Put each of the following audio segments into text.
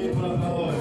Et pour la parole.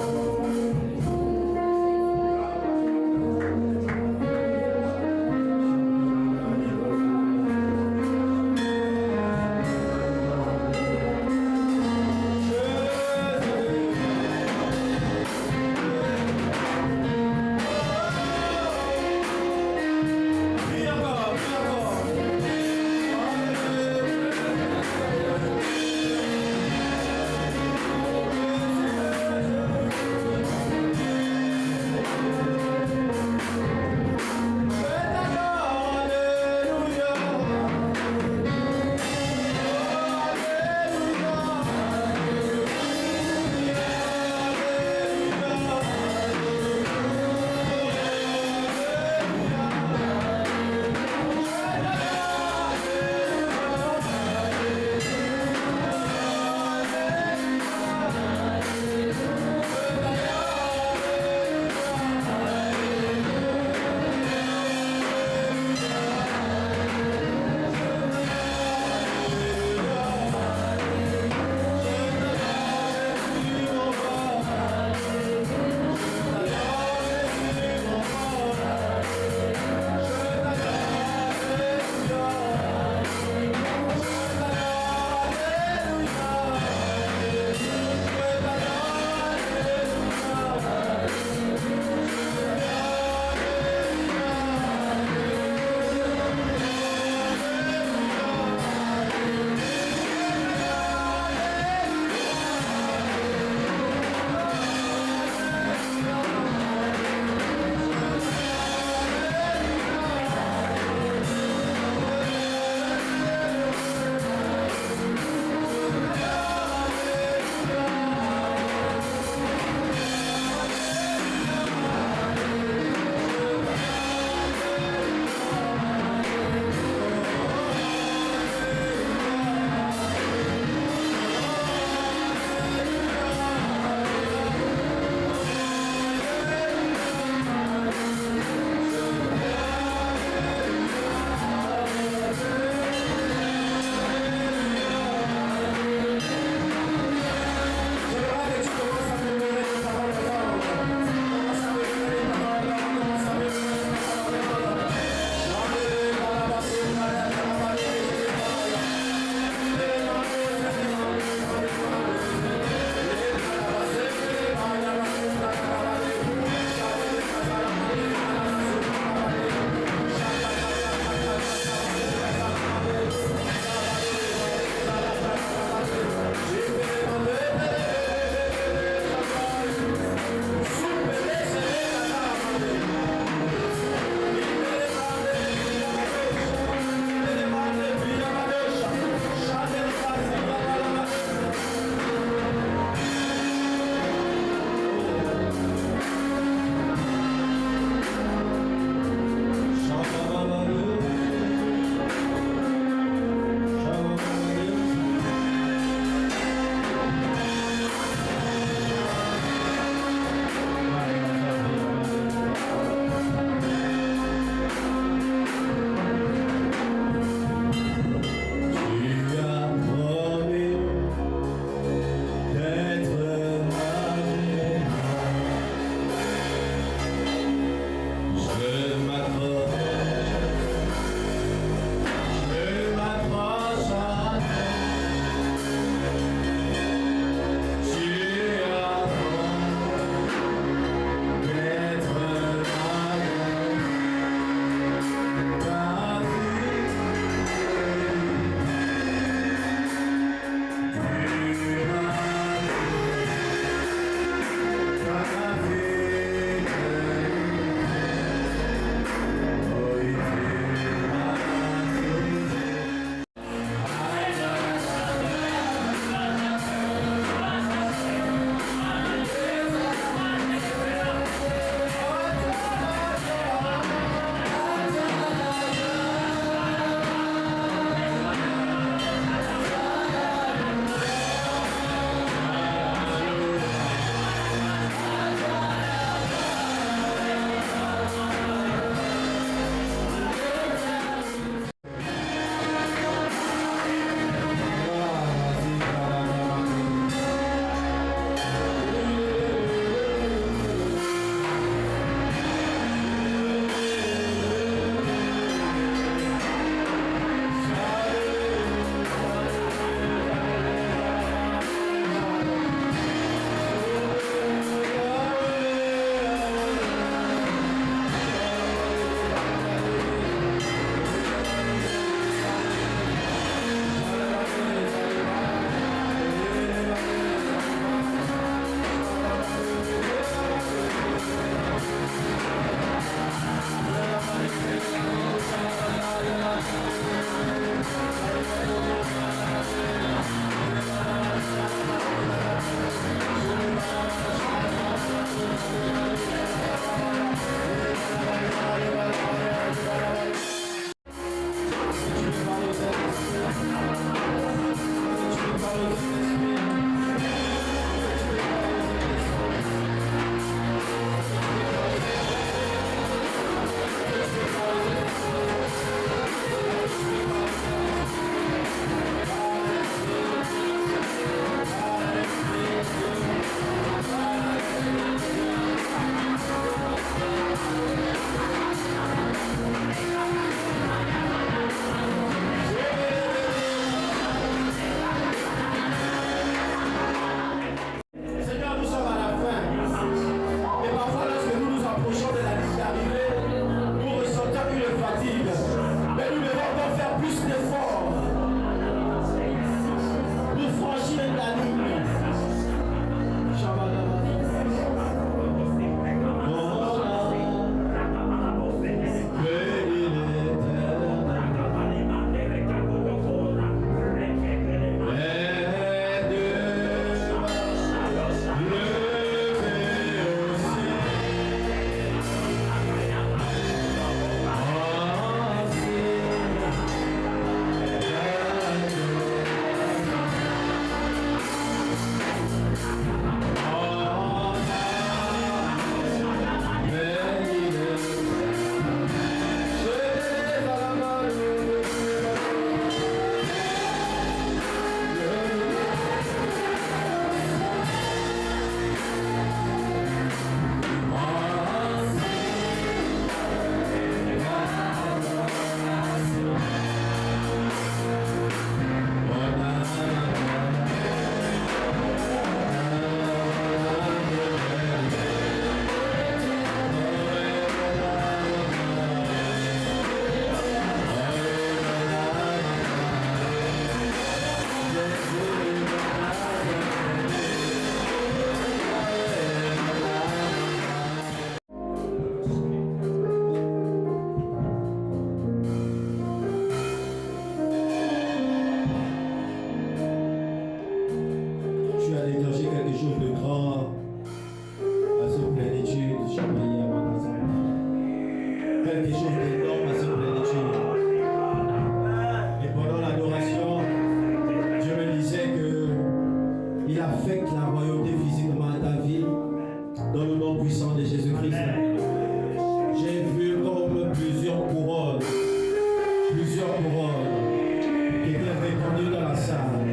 couronnes qui étaient répandues dans la salle.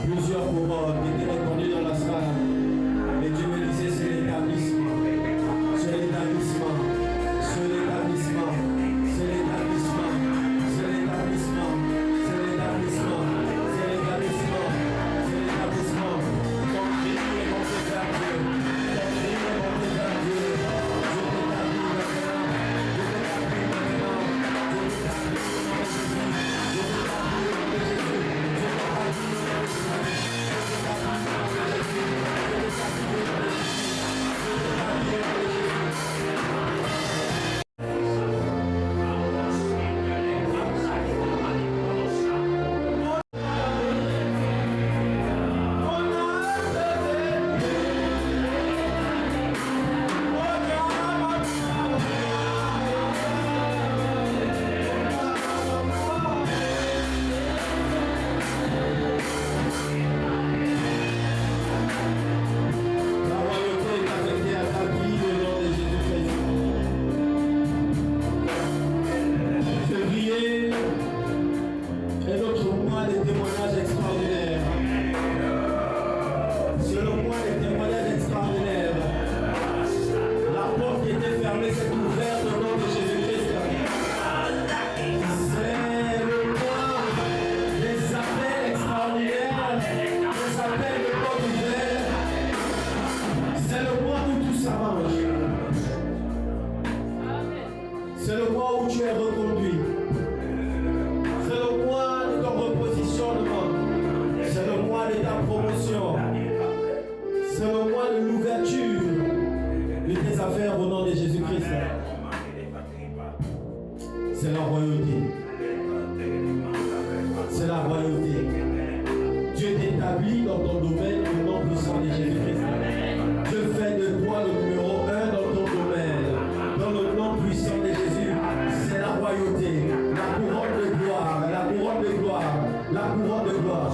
Plusieurs couronnes qui étaient répandues dans la salle. Et Dieu me disait, c'est l'établissement. C'est l'établissement. C'est l'établissement. C'est l'établissement. C'est l'établissement. C'est l'établissement. C'est l'établissement. C'est l'établissement. Ton crime est monté vers Dieu. Ton crime est monté vers Dieu. Je t'établis maintenant. Je t'établis maintenant. Je t'établis au nom de Jésus. Je t'établis au nom de Jésus. Je t'établis au nom de Jésus. Je t'établis au nom de Jésus. Je t'établis au nom de Jésus. Je t'établis au nom de Jésus. C'est le mois où tu es reconduit. C'est le mois de ton repositionnement. C'est le mois de ta promotion. C'est le mois de l'ouverture de tes affaires au nom de Jésus-Christ. C'est la royauté. C'est la royauté. Dieu t'établit dans ton domaine au nom puissant de Jésus-Christ. Dieu fait de toi le numéro 1 dans ton domaine. Dans le nom puissant de Jésus, c'est la royauté, la couronne de gloire, la couronne de gloire, la couronne de gloire.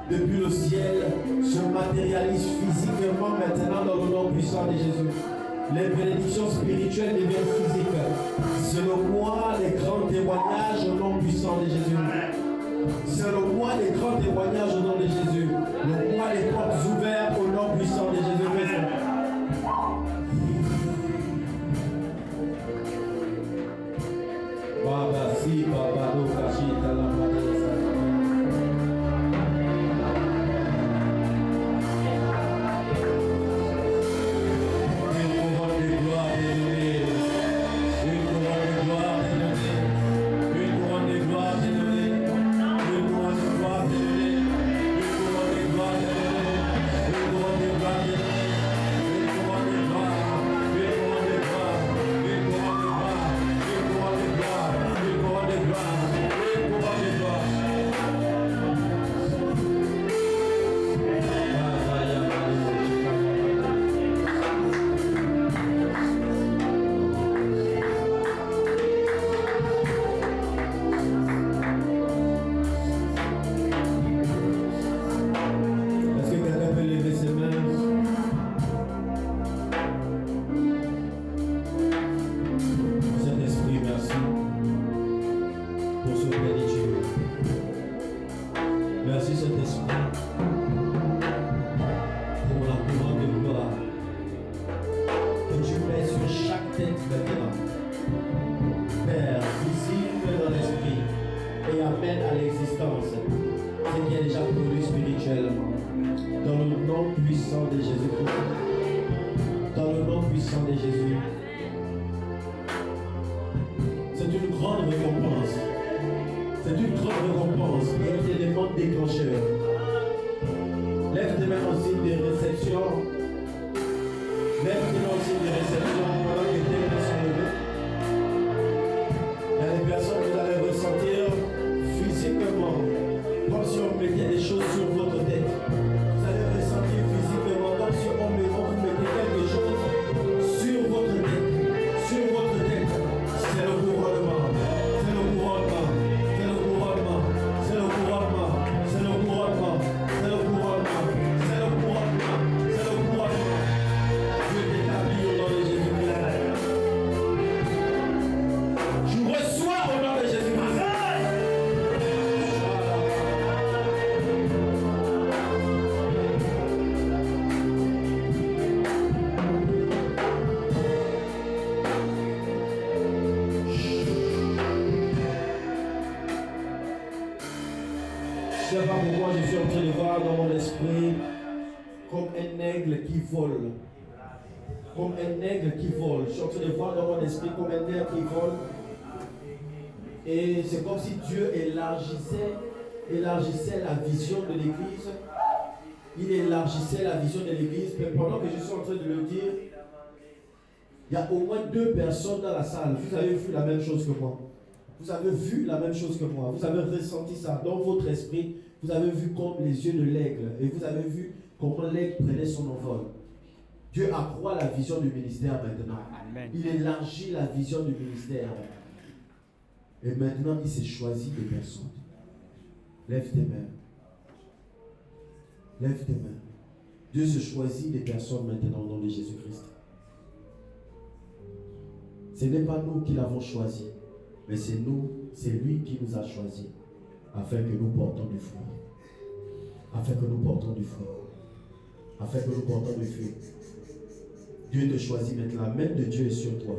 Depuis le ciel se matérialise physiquement maintenant dans le nom puissant de Jésus. Les bénédictions spirituelles deviennent physiques. C'est le mois des grands témoignages au nom puissant de Jésus. C'est le mois des grands témoignages au nom de Jésus. Le mois des portes ouvertes au nom puissant de Jésus-Christ. Baba si baba do kashita la madesa. Gloire, substance, ce qui est déjà produit spirituellement. Dans le nom puissant de Jésus-Christ. Dans le nom puissant de Jésus. C'est une grande récompense. C'est une grande récompense et un élément déclencheur. Lève tes mains en signe de réception. Lève tes mains en signe de réception pendant que tes mains sont levées. Il y a des personnes que vous allez ressentir physiquement, comme si on mettait des choses sur votre tête. Vous allez ressentir physiquement comme si on vous mettait quelque chose sur votre tête. Sur votre tête. C'est le couronnement. C'est le couronnement. C'est le couronnement. C'est le couronnement. C'est le couronnement. C'est le couronnement. C'est le couronnement. C'est le couronnement. Dieu t'établit au nom de Jésus-Christ. Je reçois au nom de Jésus-Christ. Je ne sais pas pourquoi je suis en train de voir dans mon esprit comme un aigle qui vole. Comme un aigle qui vole. Je suis en train de voir dans mon esprit comme un aigle qui vole. Et c'est comme si Dieu élargissait la vision de l'église. Il élargissait la vision de l'église. Mais pendant que je suis en train de le dire, il y a au moins 2 personnes dans la salle. Vous avez vu la même chose que moi. Vous avez vu la même chose que moi. Vous avez ressenti ça dans votre esprit. Vous avez vu comme les yeux de l'aigle. Et vous avez vu comment l'aigle prenait son envol. Dieu accroît la vision du ministère maintenant. Amen. Il élargit la vision du ministère. Et maintenant, il s'est choisi des personnes. Lève tes mains. Lève tes mains. Dieu se choisit des personnes maintenant au nom de Jésus-Christ. Ce n'est pas nous qui l'avons choisi. Mais c'est lui qui nous a choisis afin que nous portons du fruit. Afin que nous portons du fruit. Afin que nous portons du fruit. Dieu te choisit maintenant. La main de Dieu est sur toi.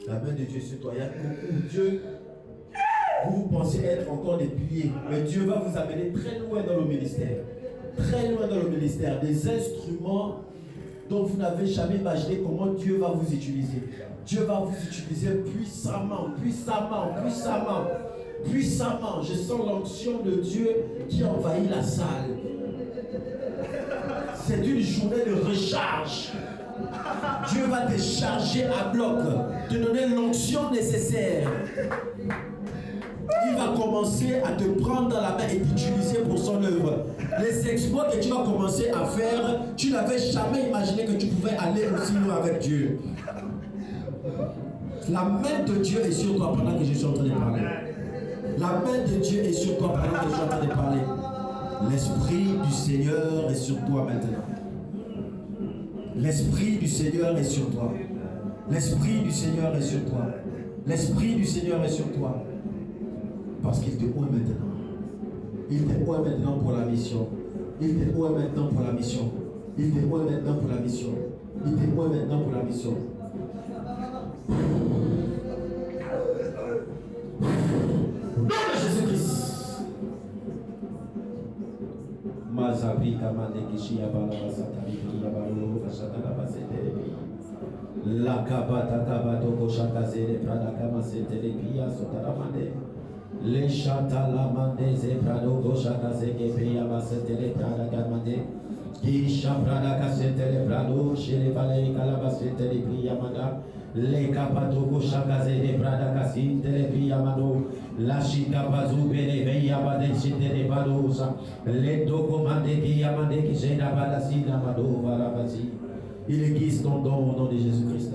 La main de Dieu est sur toi. Il y a beaucoup Dieu. Vous pensez être encore des piliers. Mais Dieu va vous amener très loin dans le ministère. Très loin dans le ministère. Des instruments dont vous n'avez jamais imaginé comment Dieu va vous utiliser. Dieu va vous utiliser puissamment, puissamment, puissamment, puissamment. Je sens l'onction de Dieu qui envahit la salle. C'est une journée de recharge. Dieu va te charger à bloc, te donner l'onction nécessaire. Il va commencer à te prendre dans la main et t'utiliser pour son œuvre. Les exploits que tu vas commencer à faire, tu n'avais jamais imaginé que tu pouvais aller aussi loin avec Dieu. La main de Dieu est sur toi pendant que je suis en train de parler. La main de Dieu est sur toi pendant que je suis en train de parler. L'Esprit du Seigneur est sur toi maintenant. L'Esprit du Seigneur est sur toi. L'Esprit du Seigneur est sur toi. L'Esprit du Seigneur est sur toi. Parce qu'il te oint maintenant. Il te oint maintenant pour la mission. Il te oint maintenant pour la mission. Il te oint maintenant pour la mission. Il te oint maintenant pour la mission. Nom de Jésus-Christ. Mazabri kamande kishia bala basatari kia balo kashatala basete. La kabata tabato koshakazere prada kama setele pia sotaramande. Le chatalamande zeprado koshakazeke pia basetele prada kamande. Kisha prada kasetele prado shele vale kalabasetele pia manda. Le kapato koshakazere prada kasintele pia mando. La shikabazu bene veya bade sitele badosa. Le dokomande ki yamande ki jena badasina mado varabasi. Il aiguise ton don au nom de Jésus-Christ.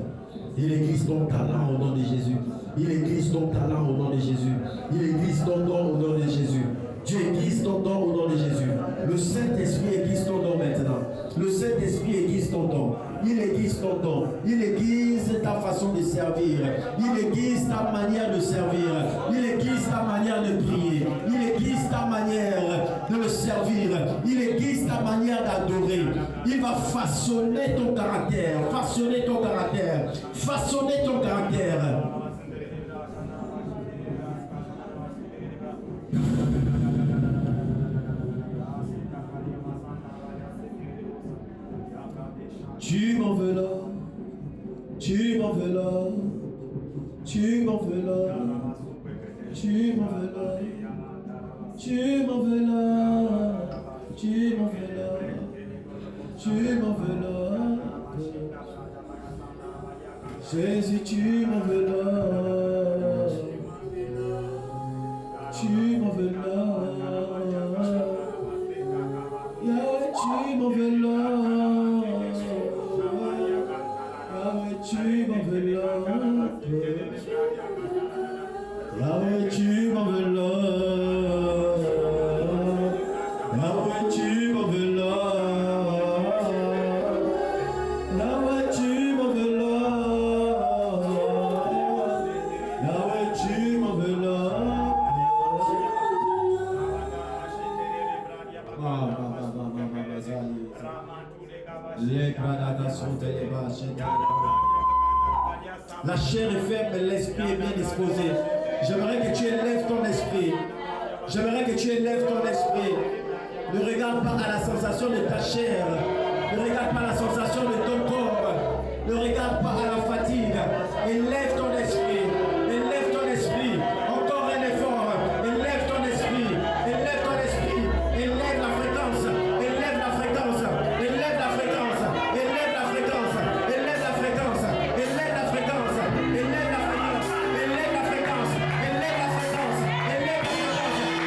Il aiguise ton talent au nom de Jésus. Il aiguise ton talent au nom de Jésus. Il aiguise ton don au nom de Jésus. Dieu aiguise ton don au nom de Jésus. Le Saint-Esprit aiguise ton don maintenant. Le Saint-Esprit aiguise ton don. Il aiguise ton don. Il aiguise ta façon de servir. Il aiguise ta manière de servir. Il aiguise ta manière de prier. Il aiguise ta manière de le servir. Il aiguise ta manière d'adorer. Il va façonner ton caractère. Façonner ton caractère. Façonner ton caractère. Tu m'en veux là, tu m'en veux là, tu m'en veux là, tu m'en veux là, tu m'en veux là. Jésus, tu m'en veux là, tu m'en veux là. Yahweh, tu m'en veux là, Yahweh, tu m'en veux là. Yahweh, tu m'en veux là. Yahweh, tu m'en veux là. Yahweh, tu m'en veux là. Yahweh, tu m'en veux là. La chair est faible, mais l'esprit est bien disposé. J'aimerais que tu élèves ton esprit. J'aimerais que tu élèves ton esprit. Ne regarde pas à la sensation de ta chair. Ne regarde pas à la sensation de ton corps. Ne regarde pas à la fatigue. Élève ton esprit. Élève ton esprit. Encore un effort. Élève ton esprit. Élève ton esprit. Élève la fréquence. Élève la fréquence. Élève la fréquence. Élève la fréquence. Élève la fréquence. Élève la fréquence. Élève la fréquence. Élève la fréquence. Élève la fréquence. Élève la fréquence.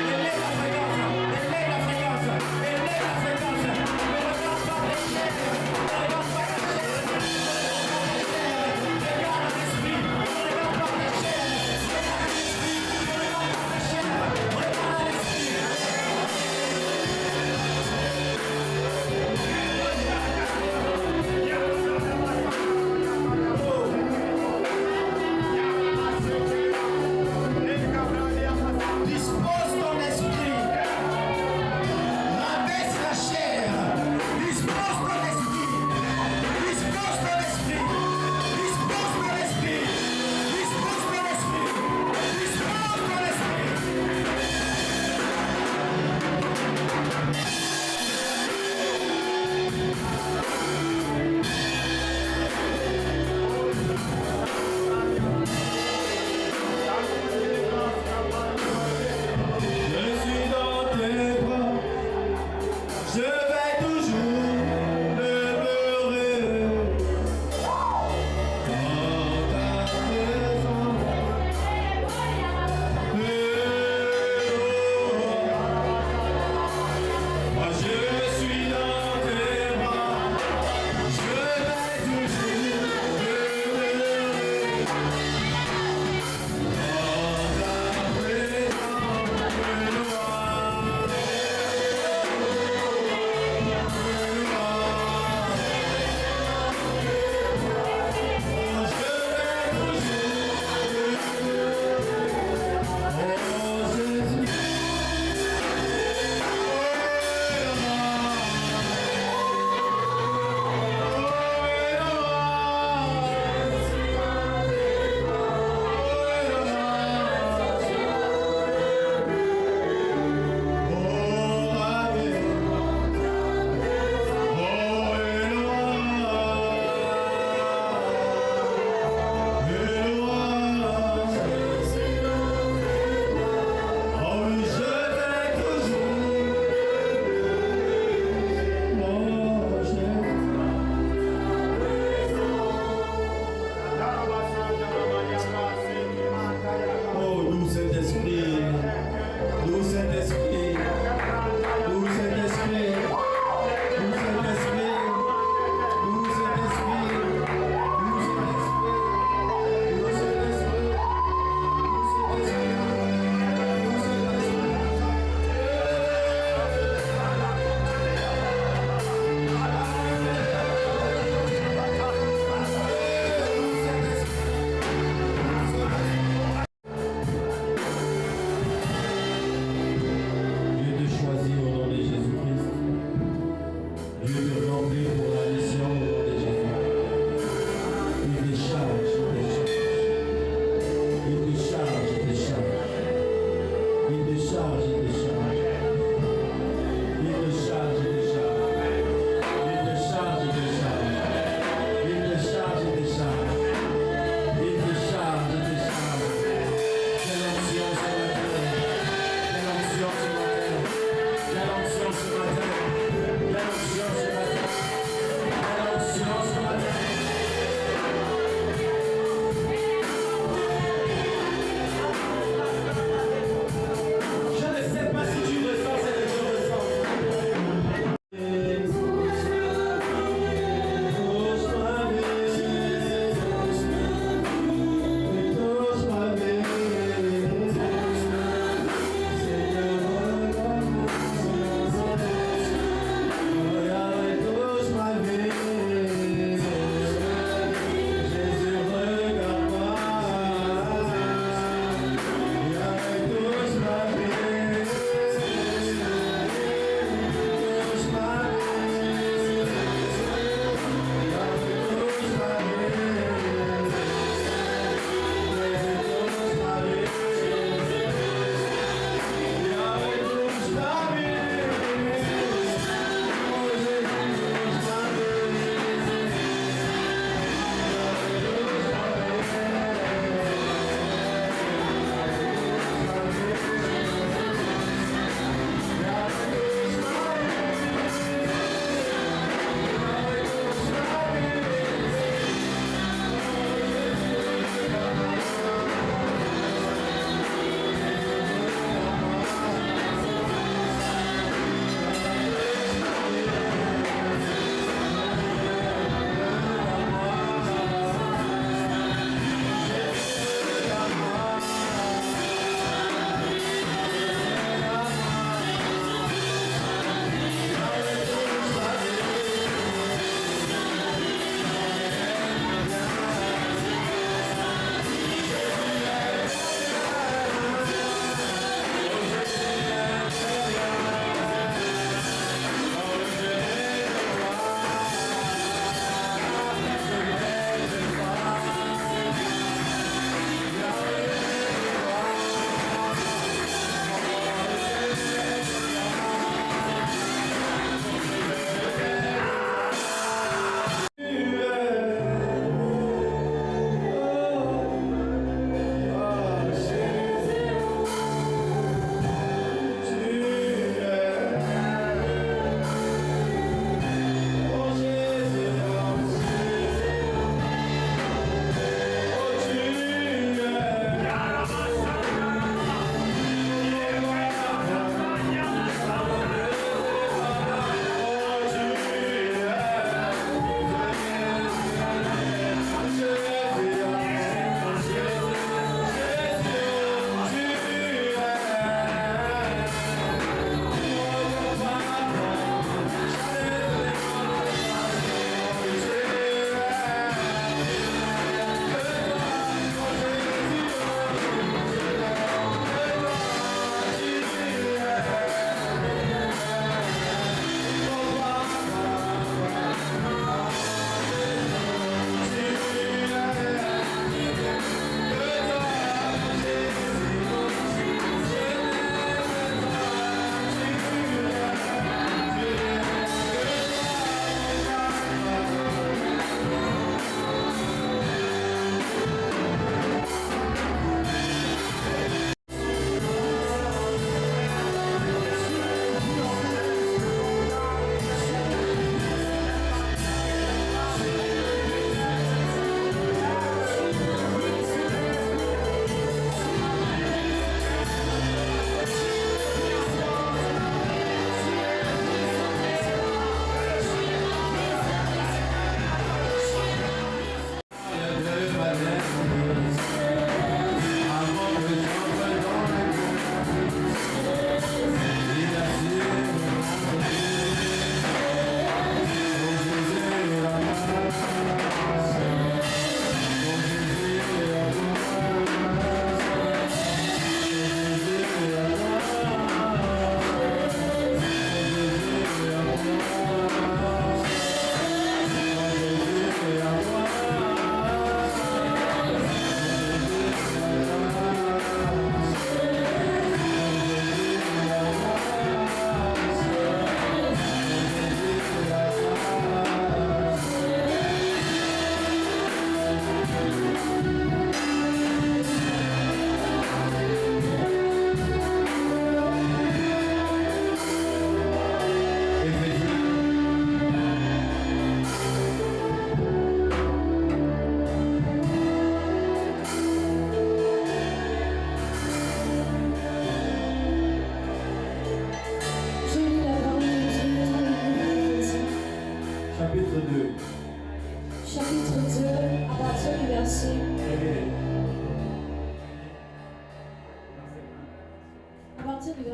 Élève la fréquence. Élève la fréquence. Élève la fréquence. Ne regarde pas les chaînes. Ne regarde pas les chaînes. Regarde l'esprit.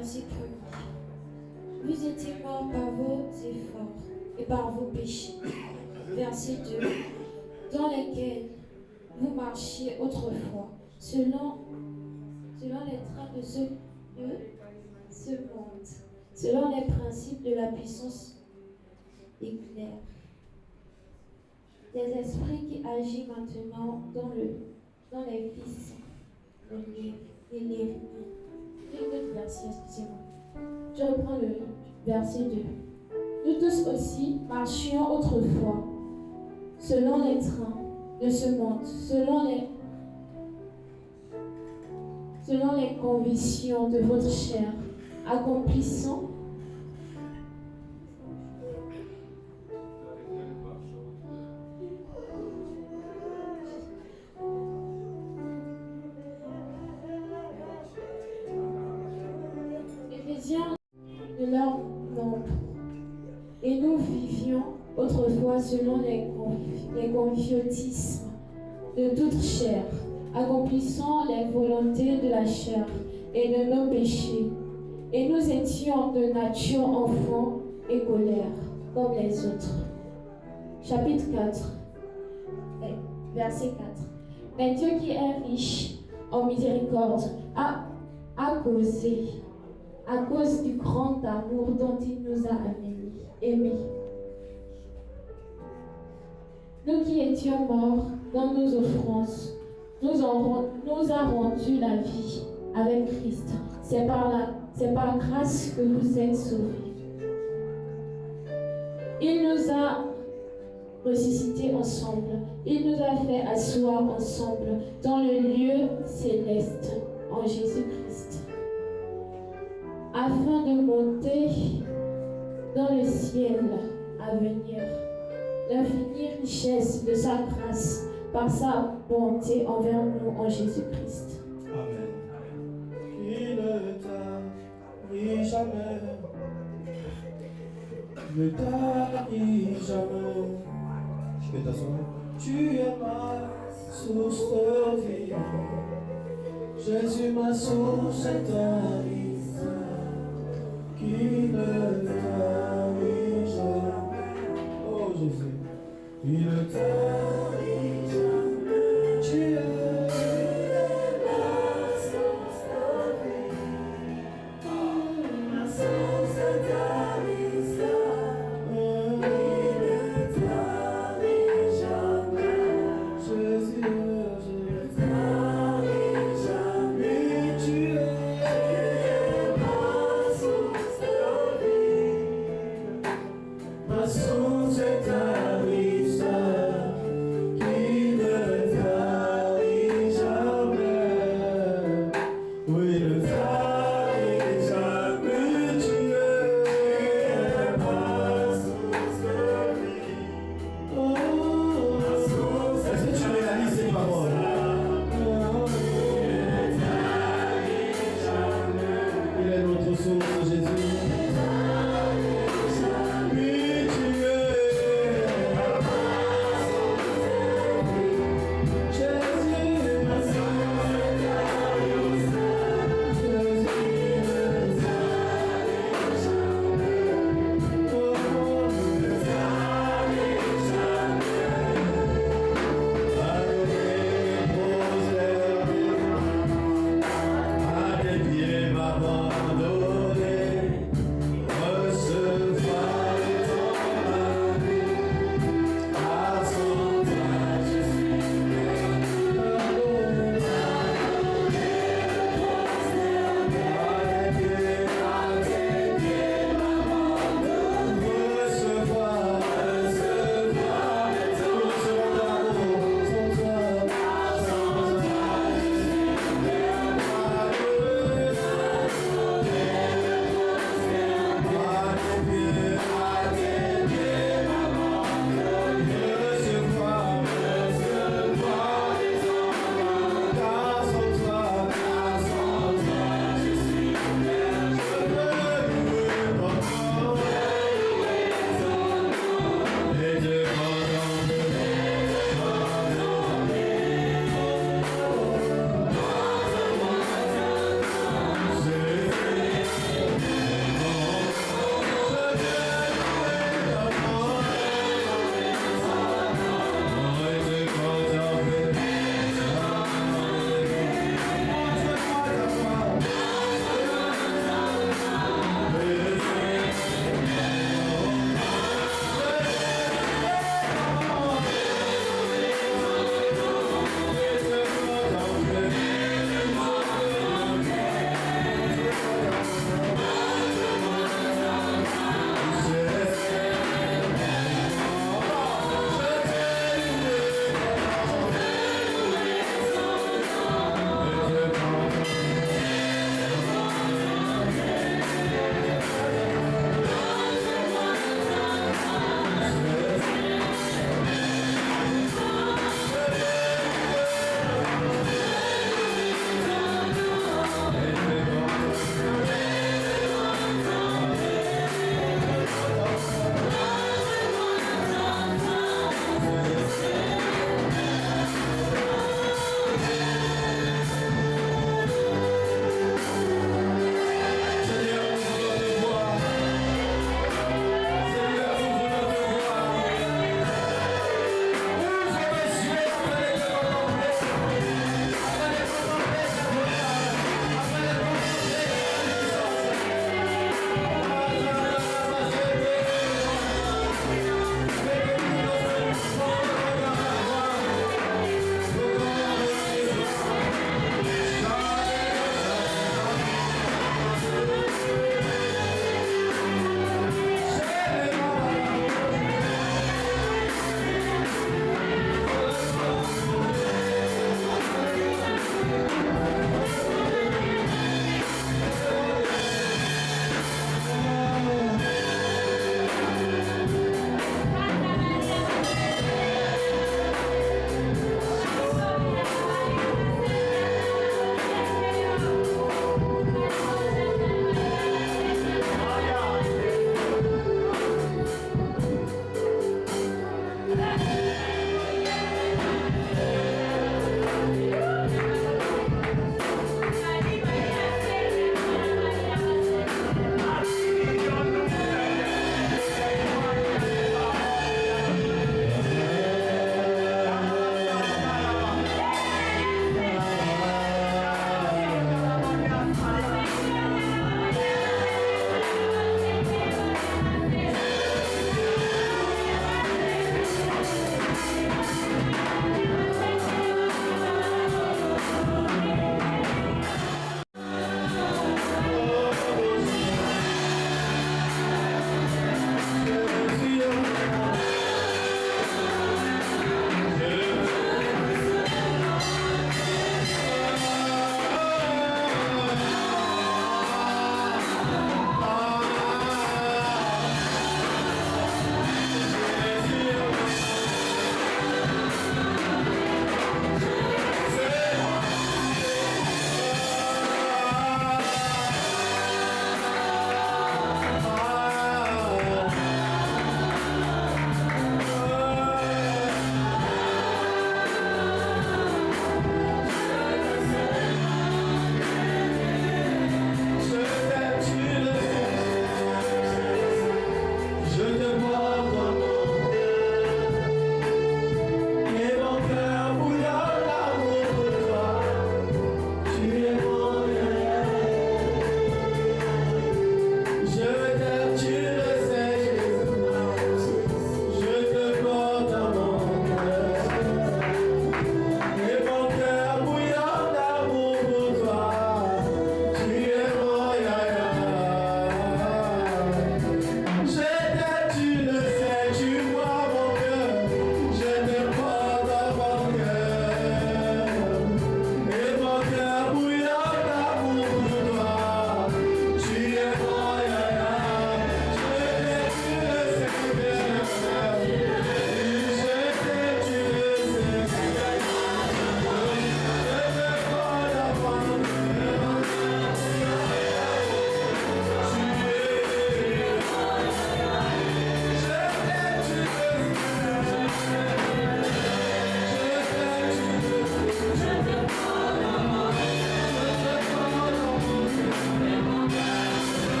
verset 1er. Vous étiez morts par vos efforts et par vos péchés. Verset 2. Dans lesquels vous marchiez autrefois, selon les trains de ce monde, selon les principes de la puissance éclair, des esprits qui agissent maintenant dans les fils de l'érine. Verset, excusez-moi. Je reprends le verset 2. Nous tous aussi marchions autrefois, selon les trains de ce monde, selon les convictions de votre chair, accomplissant de leur nombre. Et nous vivions autrefois selon les convoitismes de toute chair, accomplissant les volontés de la chair et de nos péchés. Et nous étions de nature enfants et colères, comme les autres. Chapitre 4, verset 4. Mais Dieu qui est riche en miséricorde a causé, à cause du grand amour dont il nous a aimés. Nous qui étions morts dans nos offenses, nous a rendu la vie avec Christ. C'est par grâce que vous êtes sauvés. Il nous a ressuscités ensemble. Il nous a fait asseoir ensemble dans le lieu céleste en Jésus-Christ, afin de monter dans le ciel à venir, l'infinie richesse de sa grâce par sa bonté envers nous en Jésus-Christ. Amen. Il ne tarit jamais, ne tarit jamais. Je peux t'asseoir. Tu es ma source de vie, Jésus ma source tarit, qui ne tarit jamais. Oh Jésus, il ne tarit jamais. Tu es ma source de vie, ma source tarit, il ne tarit jamais. Jésus, je ne taris jamais. Tu es ma source de vie, ma source tarit, qui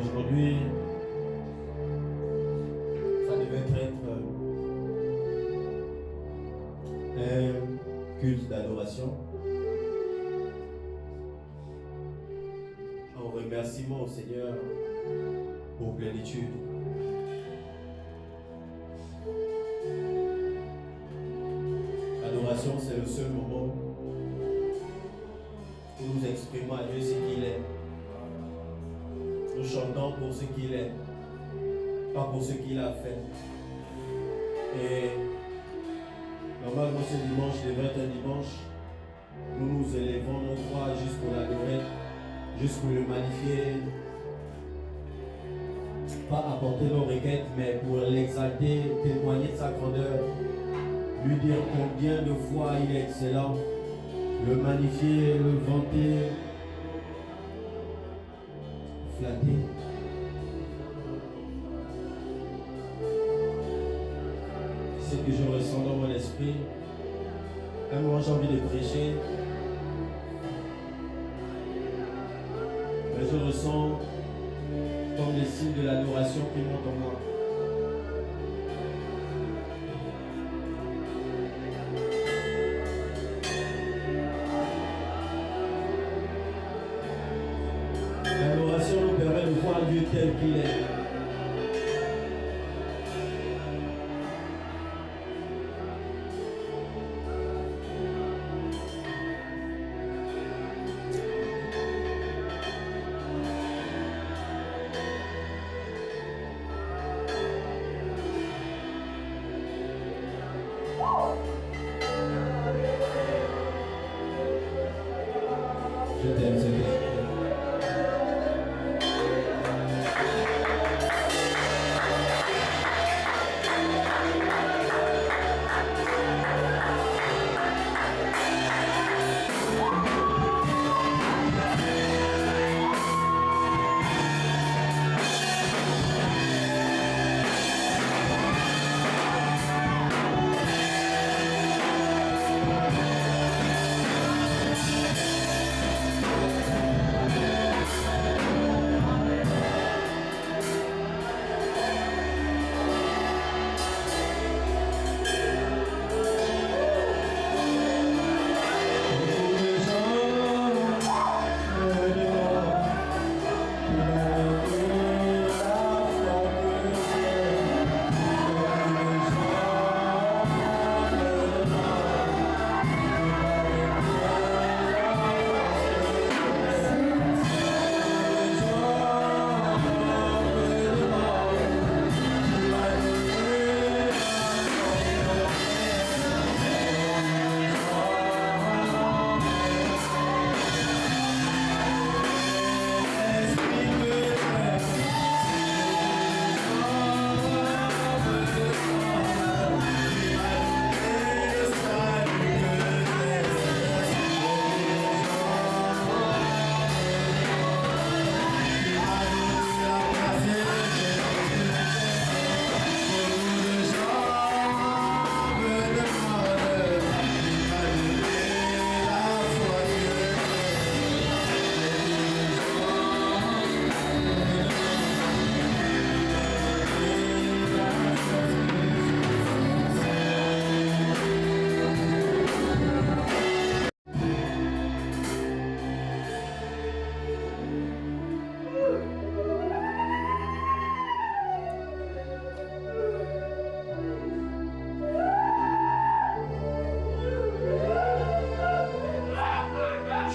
Aujourd'hui, ça devait être un culte d'adoration. En remerciement au Seigneur pour plénitude. L'adoration, c'est le seul moment où nous exprimons à Dieu ce qu'il est. Nous chantons pour ce qu'il est, pas pour ce qu'il a fait. Et normalement, ce dimanche devrait être un dimanche où nous élevons nos voix juste pour l'adorer, juste pour le magnifier, pas apporter nos requêtes, mais pour l'exalter, témoigner de sa grandeur, lui dire combien de fois il est excellent, le magnifier, le vanter, flatter. C'est ce que je ressens dans mon esprit. À un moment, j'ai envie de prêcher, mais je ressens comme les signes de l'adoration qui montent en moi. L'adoration nous permet de voir Dieu tel qu'il est. Je t'aime, Seigneur.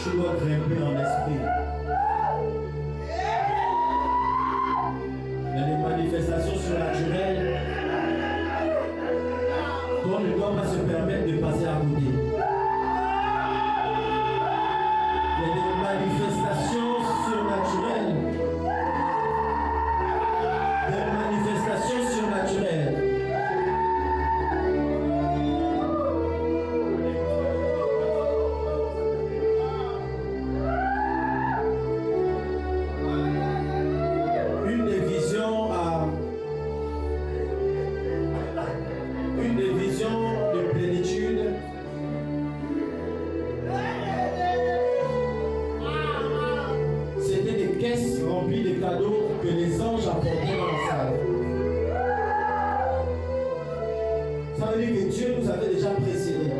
Tu dois grimper en esprit. Il y a des manifestations surnaturelles qu'on ne doit pas se permettre de passer à côté. Il y a des manifestations surnaturelles. Des manifestations surnaturelles. que les anges apportaient dans la salle. Ça veut dire que Dieu nous avait déjà précédés.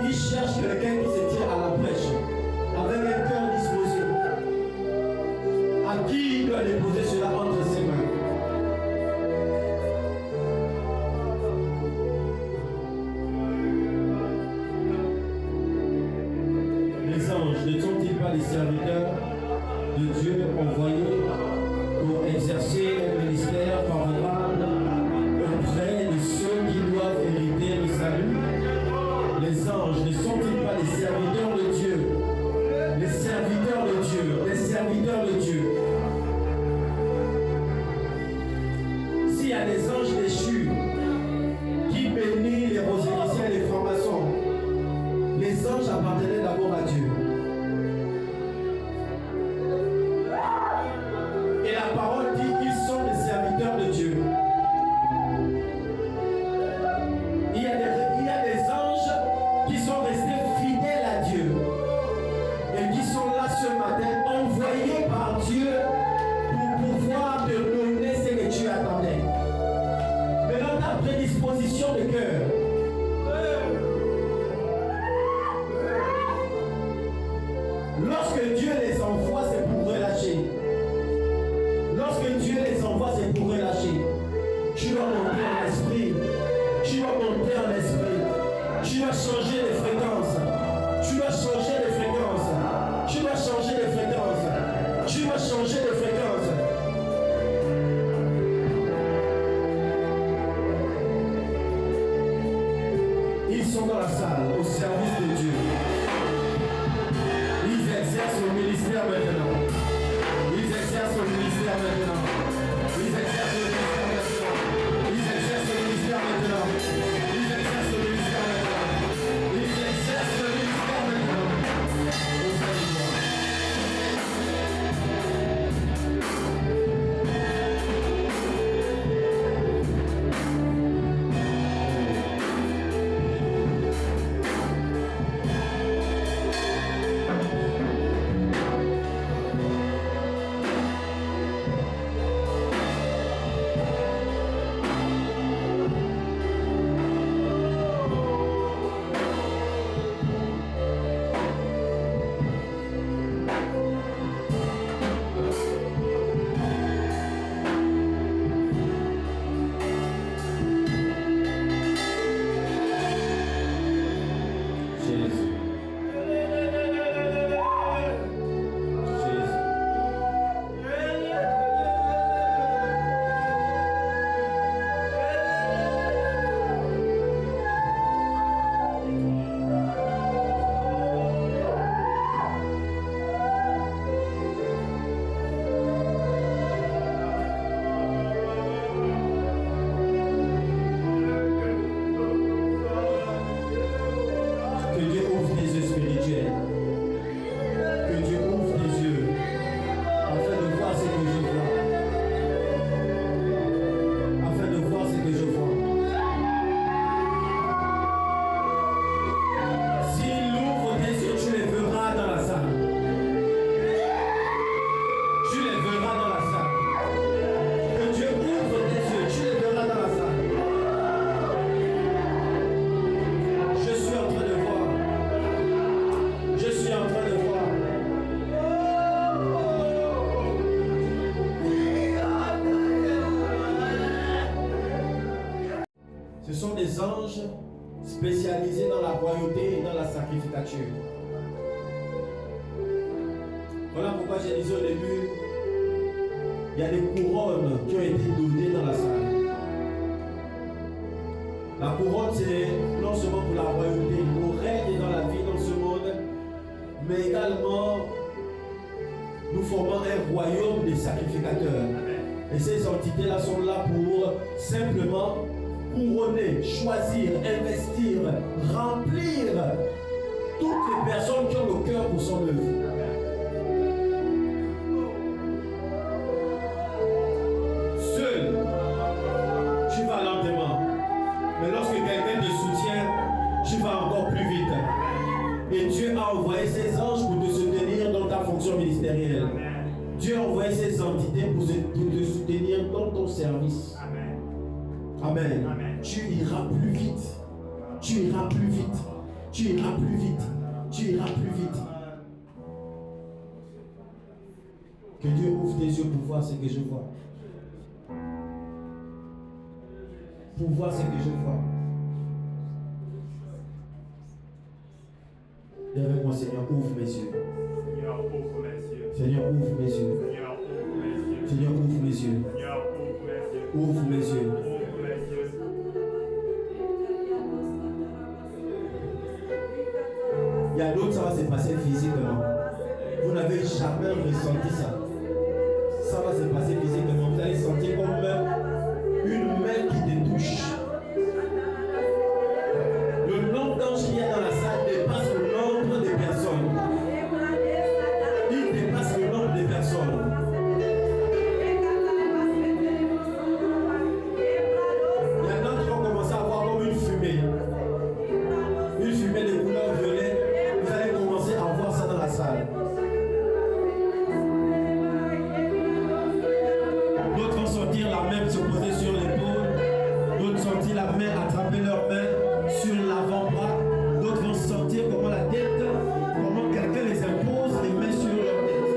Il cherche quelqu'un qui se tient à la brèche, avec un cœur disposé, à qui il doit déposer cela entre ses mains. Les anges ne sont-ils pas les serviteurs de Dieu envoyés pour exercer un ministère favorable auprès de ceux qui doivent hériter le salut? Les anges ne sont-ils pas les serviteurs de Dieu? Les serviteurs de Dieu, les serviteurs de Dieu. S'il y a des anges déchus qui bénissent les rosériciens et les francs-maçons, les anges appartenaient d'abord à Dieu. Et la parole dit qu'ils sont les serviteurs de Dieu. Il y a des anges qui sont restés fidèles à Dieu et qui sont là ce matin, envoyés par Dieu pour pouvoir te donner ce que tu attendais. Mais dans ta prédisposition de cœur, lorsque Dieu les envoie, c'est pour relâcher. Lorsque Dieu les envoie, c'est pour relâcher. Tu dois monter en esprit. Tu dois monter en esprit. Tu dois changer de fréquence. Tu dois changer de fréquence. Tu dois changer de fréquence. Tu dois changer de fréquence. Ils sont dans la salle, au service de Dieu. Ils exercent le ministère maintenant. Ils exercent le ministère maintenant. Ils exercent le ministère maintenant. Ils exercent le ministère maintenant. Ils exercent le ministère maintenant. Ils exercent le ministère maintenant. Au sein de moi. Spécialisés dans la royauté et dans la sacrificature. Voilà pourquoi j'ai dit au début, il y a des couronnes qui ont été données dans la salle. La couronne, c'est non seulement pour la royauté, pour règne dans la vie dans ce monde, mais également nous formons un royaume des sacrificateurs. Et ces entités-là sont là pour simplement couronner, choisir, investir, remplir toutes les personnes qui ont le cœur pour son œuvre. Seul, tu vas lentement. Mais lorsque quelqu'un te soutient, tu vas encore plus vite. Et Dieu a envoyé ses anges pour te soutenir dans ta fonction ministérielle. ministériel. Dieu a envoyé ces entités pour te soutenir dans ton service. Amen. Tu iras plus vite. Tu iras plus vite. Tu iras plus vite. Tu iras plus vite. Que Dieu ouvre tes yeux pour voir ce que je vois. Pour voir ce que je vois. Dis avec moi, Seigneur, ouvre mes yeux. Seigneur, ouvre mes yeux. Seigneur, ouvre mes yeux. Ouvre mes yeux. Il y a d'autres, ça va se passer physiquement. Vous n'avez jamais ressenti ça. Ça va se passer physiquement. Vous allez sentir comme une main qui te touche. Le nombre d'anges qu'il y a dans la salle dépasse le nombre de personnes. Il dépasse le nombre de personnes. Il y en a qui vont commencer à voir comme une fumée. Une fumée de couleur violet. Vous allez commencer à voir ça dans la salle. D'autres vont sentir la main se poser sur l'épaule. D'autres sentir la main attraper leur main sur l'avant-bras. D'autres vont sentir comment la tête, comment quelqu'un les impose les mains sur leur tête.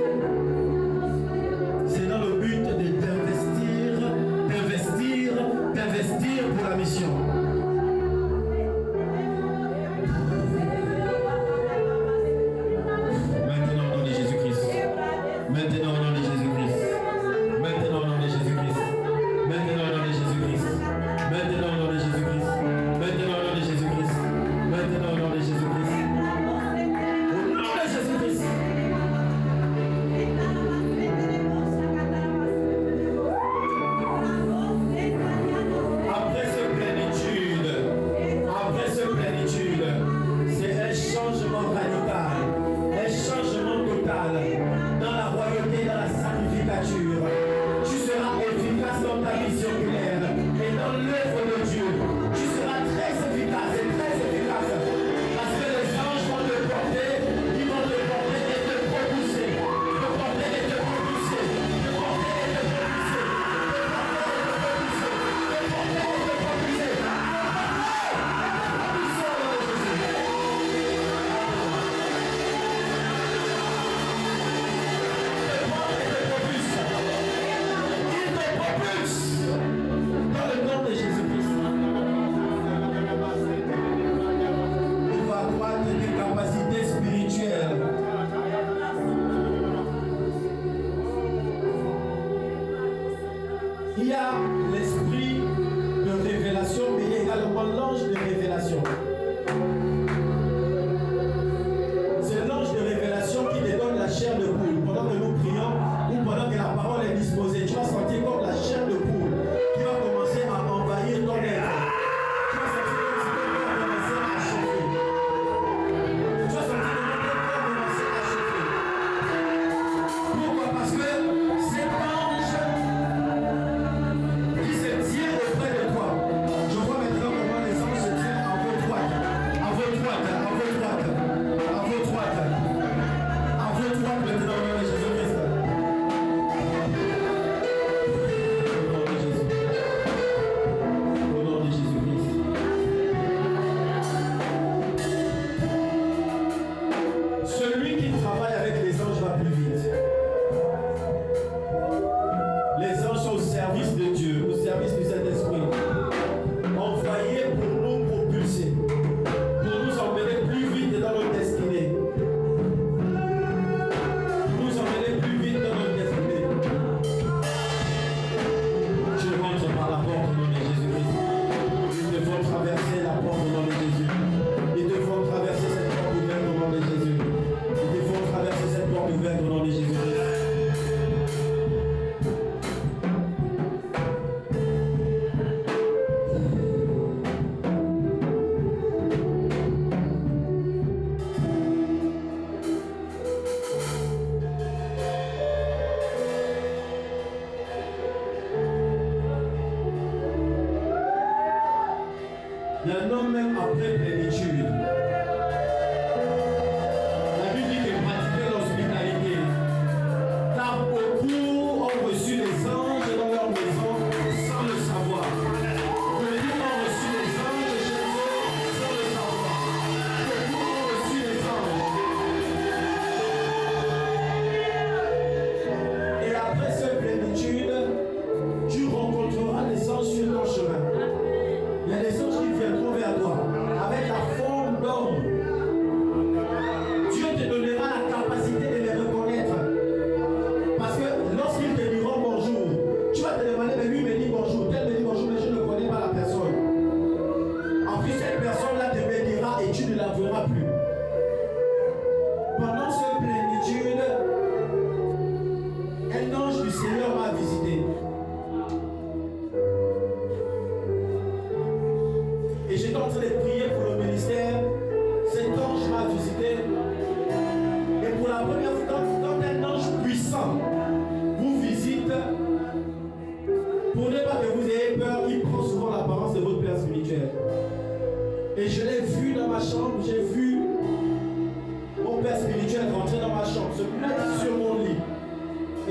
C'est dans le but d'investir pour la mission. Maintenant au nom de Jésus-Christ. Maintenant au nom de Jésus-Christ. Maintenant au nom de Jésus-Christ. Maintenant au nom de Jésus-Christ. Maintenant au nom de Jésus-Christ. Maintenant au nom de Jésus-Christ. Maintenant au nom de Jésus-Christ. Au nom de Jésus-Christ. Après cette plénitude, c'est un changement radical, un changement total dans la royauté, dans la sanctificature. Tu seras efficace dans ta vie circulaire et dans l'œuvre de Dieu. Tu seras très efficace et très efficace. Parce que les anges vont te porter, ils vont te porter et te propulser. Te porter et te propulser. Te porter et te propulser. Te porter et te propulser. Te porter et te propulser. Dans le nom de Jésus-Christ, il va accroître tes capacités spirituelles. Il y a l'esprit de révélation, mais il y a également l'ange de révélation. C'est l'ange de révélation qui te donne la chair de poule. Pendant que nous prions ou pendant que la parole est disposée, tu vas sentir comme la chair de poule qui va commencer à envahir ton être. Tu vas sentir comme si ton corps commençait à chauffer. Tu vas sentir comme ton corps commençait à chauffer. Pourquoi? Parce que cet ange qui se tient auprès de toi. Je vois maintenant comment les anges se tiennent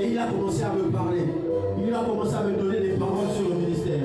Et il a commencé à me parler. Il a commencé à me donner des paroles sur le ministère.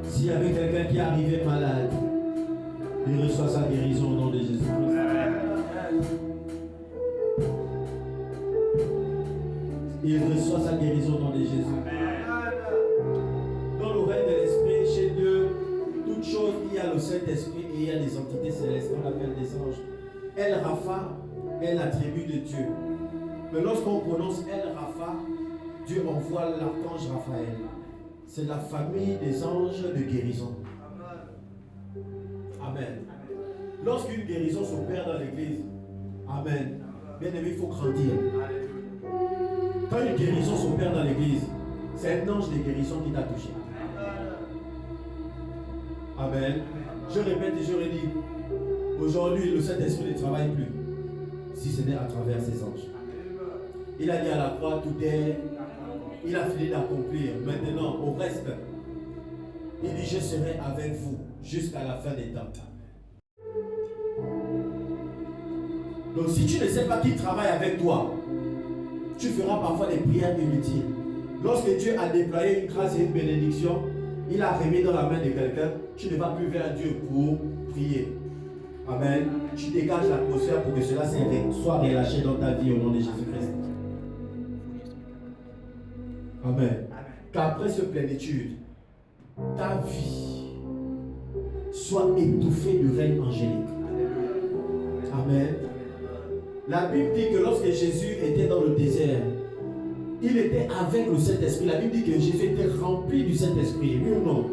S'il y avait quelqu'un qui arrivait malade, il reçoit sa guérison au nom de Jésus-Christ. Il reçoit sa guérison au nom de Jésus. Dans le règne de l'Esprit, chez Dieu, toute chose, il y a le Saint-Esprit et il y a des entités célestes qu'on appelle des anges. El Rapha est l'attribut de Dieu. Mais lorsqu'on prononce El Rapha, Dieu envoie l'archange Raphaël. C'est la famille des anges de guérison. Amen. Lorsqu'une guérison s'opère dans l'église, amen. Bien aimé, il faut grandir. Quand une guérison s'opère dans l'église, c'est un ange de guérison qui t'a touché. Amen. Je répète et je redis. Aujourd'hui, le Saint-Esprit ne travaille plus, si ce n'est à travers ses anges. Il a dit à la croix, tout est. Il a fini d'accomplir. Maintenant, au reste, il dit, je serai avec vous jusqu'à la fin des temps. Donc, si tu ne sais pas qui travaille avec toi, tu feras parfois des prières inutiles. Lorsque Dieu a déployé une grâce et une bénédiction, il a remis dans la main de quelqu'un, tu ne vas plus vers Dieu pour prier. Amen. Tu dégages l'atmosphère pour que cela soit relâché dans ta vie au nom de Jésus-Christ. Amen. Qu'après cette plénitude, ta vie soit étouffée du règne angélique. Amen. La Bible dit que lorsque Jésus était dans le désert, il était avec le Saint-Esprit. La Bible dit que Jésus était rempli du Saint-Esprit. Oui ou non?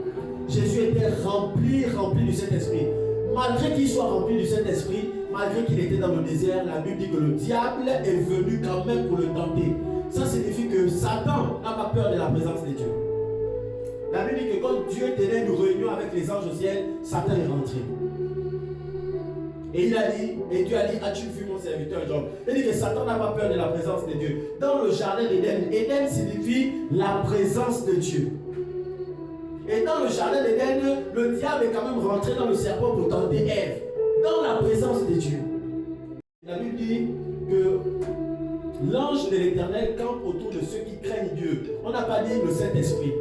Jésus était rempli du Saint-Esprit. Malgré qu'il soit rempli du Saint-Esprit, malgré qu'il était dans le désert, la Bible dit que le diable est venu quand même pour le tenter. Ça signifie que Satan n'a pas peur de la présence de Dieu. La Bible dit que quand Dieu tenait une réunion avec les anges au ciel, Satan est rentré. Et il a dit, et Dieu a dit, as-tu vu mon serviteur Job? Il dit que Satan n'a pas peur de la présence de Dieu. Dans le jardin d'Éden, Éden signifie la présence de Dieu. Et dans le jardin d'Éden, le diable est quand même rentré dans le serpent pour tenter Ève, dans la présence de Dieu. La Bible dit que l'ange de l'Éternel campe autour de ceux qui craignent Dieu. On n'a pas dit le Saint-Esprit.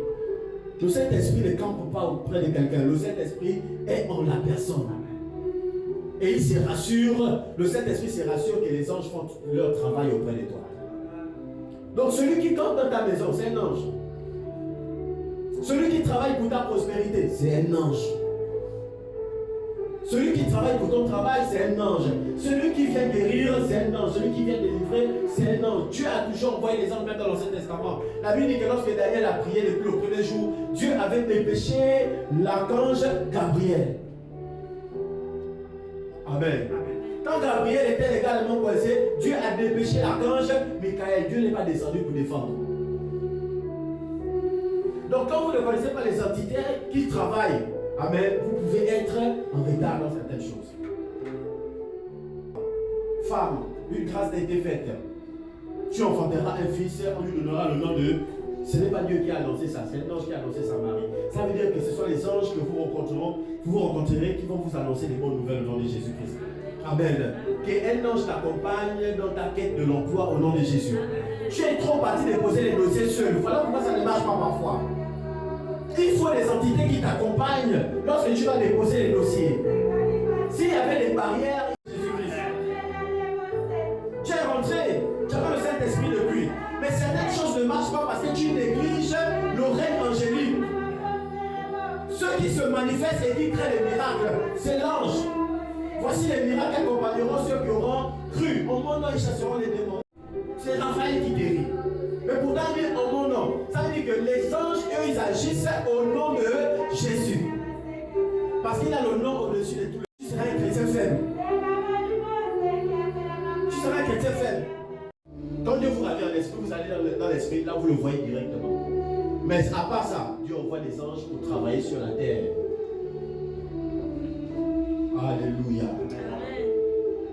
Le Saint-Esprit ne campe pas auprès de quelqu'un. Le Saint-Esprit est en la personne. Et il se rassure, le Saint-Esprit se rassure que les anges font leur travail auprès de toi. Donc celui qui campe dans ta maison, c'est un ange. Celui qui travaille pour ta prospérité, c'est un ange. Celui qui travaille travaille pour ton travail, c'est un ange. Celui qui vient guérir, c'est un ange. Celui qui vient délivrer, c'est un ange. Dieu a toujours envoyé les anges, même dans l'Ancien Testament. La Bible dit que lorsque Daniel a prié depuis le premier jour, Dieu avait dépêché l'archange Gabriel. Amen. Quand Gabriel était légalement coincé, Dieu a dépêché l'archange Michael. Dieu n'est pas descendu pour défendre. Donc quand vous ne connaissez pas les entités qui travaillent, amen, vous pouvez être en retard dans certaines choses. Femme, une grâce t'a été faite. Tu enfanteras un fils, on lui donnera le nom de... Ce n'est pas Dieu qui a annoncé ça, c'est un ange qui a annoncé sa Marie. Ça veut dire que ce sont les anges que vous rencontrerez qui vont vous annoncer les bonnes nouvelles au nom de Jésus-Christ. Amen. Qu'un ange t'accompagne dans ta quête de l'emploi au nom de Jésus. Tu es trop parti déposer les dossiers seul. Voilà pourquoi ça ne marche pas parfois. Il faut des entités qui t'accompagnent lorsque tu vas déposer les dossiers. S'il y avait des barrières, Jésus-Christ. Tu es rentré, tu avais le Saint-Esprit depuis. Mais certaines choses ne marchent pas parce que tu négliges le règne angélique. Ceux qui se manifestent et qui créent les miracles, c'est l'ange. Voici les miracles qui accompagneront ceux qui auront cru. En mon nom, ils chasseront les démons. C'est Raphaël qui guérit. Mais pourtant, il dit en mon nom. Ça veut dire que les anges, eux, ils agissent au nom de Jésus. Parce qu'il a le nom au-dessus de tout. Tu seras un chrétien faible. Tu seras un chrétien faible. Quand Dieu vous ravit en esprit, vous allez dans l'esprit, là vous le voyez directement. Mais à part ça, Dieu envoie des anges pour travailler sur la terre. Alléluia.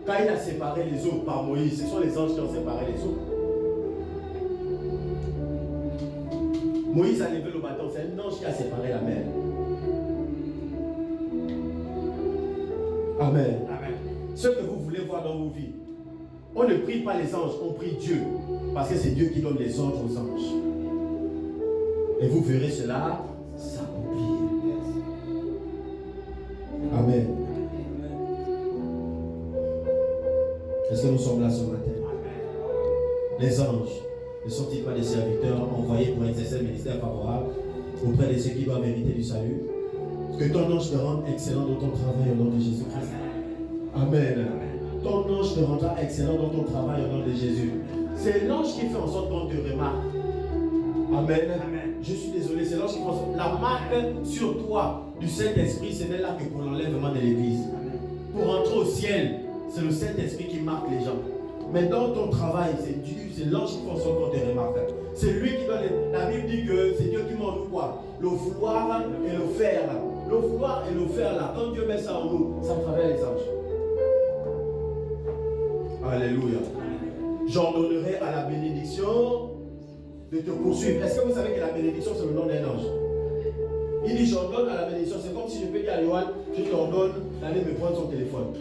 Quand il a séparé les eaux par Moïse, ce sont les anges qui ont séparé les eaux. Moïse a levé le bâton, c'est un ange qui a séparé la mer. Amen. Amen. Ce que vous voulez voir dans vos vies, on ne prie pas les anges, on prie Dieu. Parce que c'est Dieu qui donne les anges aux anges. Et vous verrez cela s'accomplir. Amen. Est-ce que nous sommes là ce matin? Les anges ne sont-ils pas des serviteurs envoyés pour exercer un ministère favorable auprès de ceux qui doivent hériter du salut? Que ton ange te rende excellent dans ton travail au nom de Jésus-Christ. Amen. Ton ange te rendra excellent dans ton travail au nom de Jésus. C'est l'ange qui fait en sorte qu'on te remarque. Amen. Amen. Je suis désolé, c'est l'ange qui fait en sorte. La marque sur toi du Saint-Esprit, ce n'est là que pour l'enlèvement de l'Église. Pour entrer au ciel, c'est le Saint-Esprit qui marque les gens. Mais dans ton travail, c'est l'ange qui fait en sorte qu'on te remarque. C'est lui qui donne la Bible dit que c'est Dieu qui montre quoi? Le vouloir et le faire. Le vouloir et le faire là. Quand Dieu met ça en nous, ça travaille les anges. Alléluia. J'ordonnerai à la bénédiction de te poursuivre. Est-ce que vous savez que la bénédiction c'est le nom d'un ange? Il dit j'ordonne à la bénédiction. C'est comme si je peux dire à Yohan, je t'ordonne d'aller me prendre son téléphone.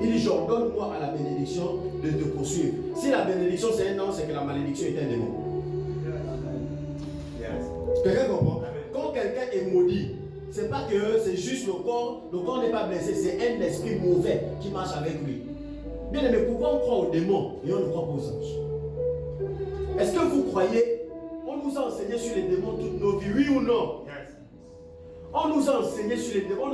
Il dit j'ordonne moi à la bénédiction de te poursuivre. Si la bénédiction c'est un ange, c'est que la malédiction est un démon. Quelqu'un comprend? Quand quelqu'un est maudit, c'est pas que c'est juste le corps n'est pas blessé, c'est un esprit mauvais qui marche avec lui. Bien aimé, pourquoi on croit aux démons et on ne croit pas aux anges? Est-ce que vous croyez, on nous a enseigné sur les démons toutes nos vies, oui ou non? On nous a enseigné sur les démons,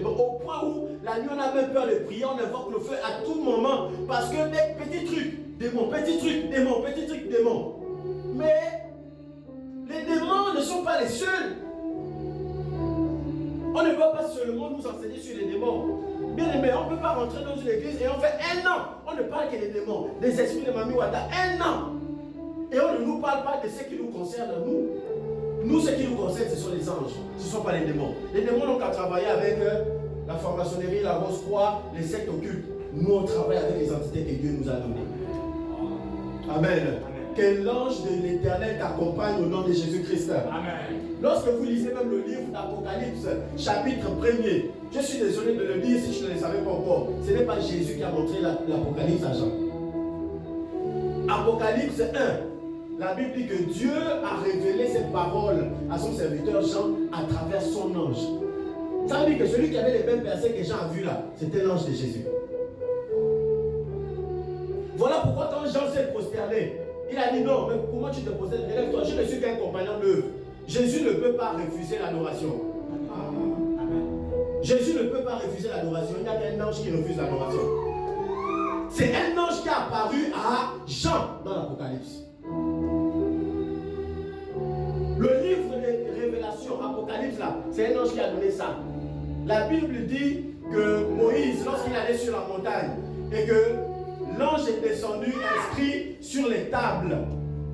au point où la nuit on a même peur de prier, on invoque le feu à tout moment, parce que des petits trucs, démons, petits trucs, démons, petits trucs, démons. Mais les démons ne sont pas les seuls. On ne peut pas seulement nous enseigner sur les démons. Bien aimé, on ne peut pas rentrer dans une église et on fait un an. On ne parle que des démons, des esprits de Mami Wata, un an. Et on ne nous parle pas de ce qui nous concerne, nous. Nous, ce qui nous concerne, ce sont les anges. Ce ne sont pas les démons. Les démons n'ont qu'à travailler avec la franc-maçonnerie, la Rose-Croix, les sectes occultes. Nous, on travaille avec les entités que Dieu nous a données. Amen. Que l'ange de l'Éternel t'accompagne au nom de Jésus-Christ. Amen. Lorsque vous lisez même le livre d'Apocalypse, chapitre 1er, je suis désolé de le dire si je ne le savais pas encore, ce n'est pas Jésus qui a montré l'Apocalypse à Jean. Apocalypse 1, la Bible dit que Dieu a révélé ses paroles à son serviteur Jean à travers son ange. Ça veut dire que celui qui avait les mêmes versets que Jean a vu là, c'était l'ange de Jésus. Voilà pourquoi quand Jean s'est prosterné, il a dit non, mais comment tu te prosternes? Relève-toi, je ne suis qu'un compagnon d'œuvre. Jésus ne peut pas refuser l'adoration. Jésus ne peut pas refuser l'adoration. Il n'y a qu'un ange qui refuse l'adoration. C'est un ange qui est apparu à Jean dans l'Apocalypse. Le livre de Révélation, Apocalypse là, c'est un ange qui a donné ça. La Bible dit que Moïse, lorsqu'il allait sur la montagne, et que l'ange est descendu inscrit sur les tables.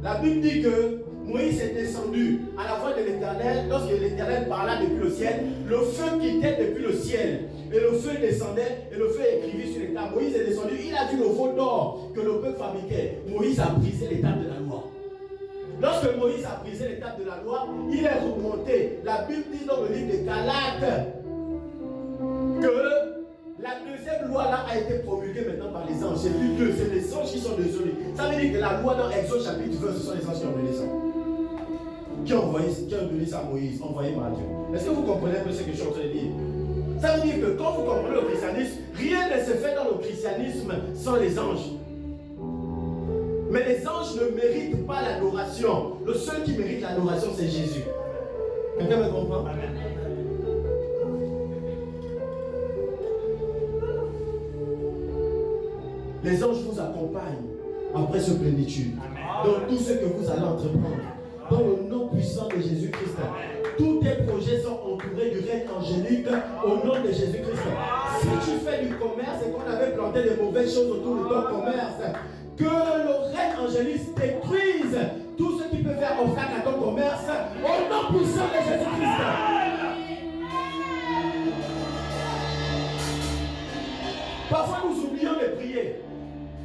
La Bible dit que Moïse est descendu à la voix de l'Éternel. Lorsque l'Éternel parla depuis le ciel, le feu quittait depuis le ciel. Et le feu descendait et le feu écrivit sur les tables. Moïse est descendu, il a vu le veau d'or que le peuple fabriquait. Moïse a brisé les tables de la loi. Lorsque Moïse a brisé les tables de la loi, il est remonté. La Bible dit dans le livre de Galates que la deuxième loi là a été promulguée maintenant par les anges. C'est plus deux, c'est les anges qui sont désolés. Ça veut dire que la loi dans Exode chapitre 20, ce sont les anges qui ont donné ça. Qui ont donné ça à Moïse, envoyé par Dieu. Est-ce que vous comprenez un peu ce que je suis en train de dire? Ça veut dire que quand vous comprenez le christianisme, rien ne se fait dans le christianisme sans les anges. Mais les anges ne méritent pas l'adoration. Le seul qui mérite l'adoration, c'est Jésus. Quelqu'un me comprend? Amen. Les anges vous accompagnent après ce plénitude. Dans tout ce que vous allez entreprendre. Dans le nom puissant de Jésus-Christ. Tous tes projets sont entourés du règne angélique au nom de Jésus-Christ. Si tu fais du commerce et qu'on avait planté de mauvaises choses autour de ton commerce, que le règne angélique détruise tout ce qui peut faire obstacle à ton commerce au nom puissant de Jésus-Christ. Parfois nous oublions de prier.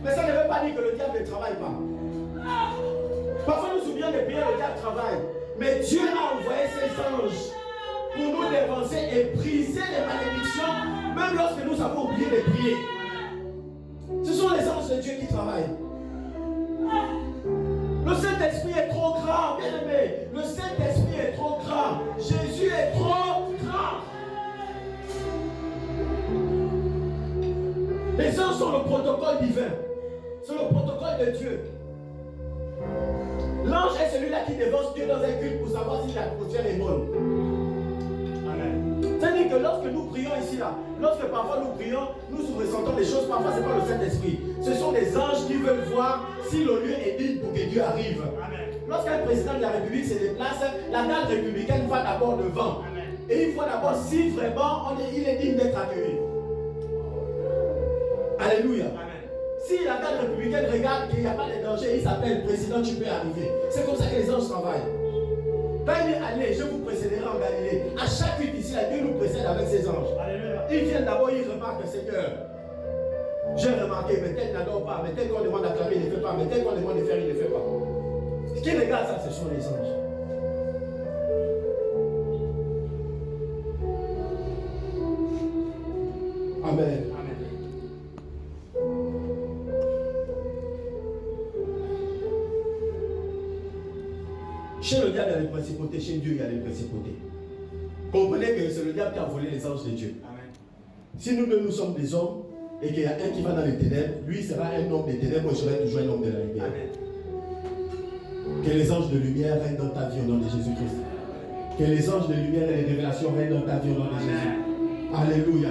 Mais ça ne veut pas dire que le diable ne travaille pas. Parfois nous oublions de prier, le diable travaille. Mais Dieu a envoyé ses anges pour nous dévancer et briser les malédictions, même lorsque nous avons oublié de prier. Ce sont les anges de Dieu qui travaillent. Le Saint-Esprit est trop grand, bien aimé. Le Saint-Esprit est trop grand. Jésus est trop grand. Les anges sont le protocole divin. C'est le protocole de Dieu. L'ange est celui-là qui dévance Dieu dans un culte pour savoir si l'atmosphère est bonne. Amen. C'est-à-dire que lorsque nous prions ici, là, lorsque parfois nous prions, nous ressentons des choses, parfois ce n'est pas le Saint-Esprit. Ce sont des anges qui veulent voir si le lieu est digne pour que Dieu arrive. Lorsqu'un président de la République se déplace, la garde républicaine va d'abord devant. Amen. Et il faut d'abord si vraiment il est digne d'être accueilli. Alléluia. Amen. Si la garde républicaine regarde qu'il n'y a pas de danger, il s'appelle président, tu peux arriver. C'est comme ça que les anges travaillent. Quand il est allé, je vous précéderai en Galilée. À chaque culte ici, Dieu nous précède avec ses anges. Alléluia. Ils viennent d'abord, ils remarquent, Seigneur, j'ai remarqué, mais tel n'adore pas, mais tel qu'on demande d'acclamer, il ne fait pas, mais tel qu'on demande de faire, il ne fait pas. Ce qui regarde ça, ce sont les anges. Amen. Chez le diable, il y a les principautés. Chez Dieu, il y a les principautés. Comprenez que c'est le diable qui a volé les anges de Dieu. Amen. Si nous sommes des hommes et qu'il y a un qui va dans les ténèbres, lui sera un homme des ténèbres, moi je serai toujours un homme de la lumière. Amen. Que les anges de lumière règnent dans ta vie au nom de Jésus-Christ. Que les anges de lumière et les révélations règnent dans ta vie au nom de Jésus. Alléluia.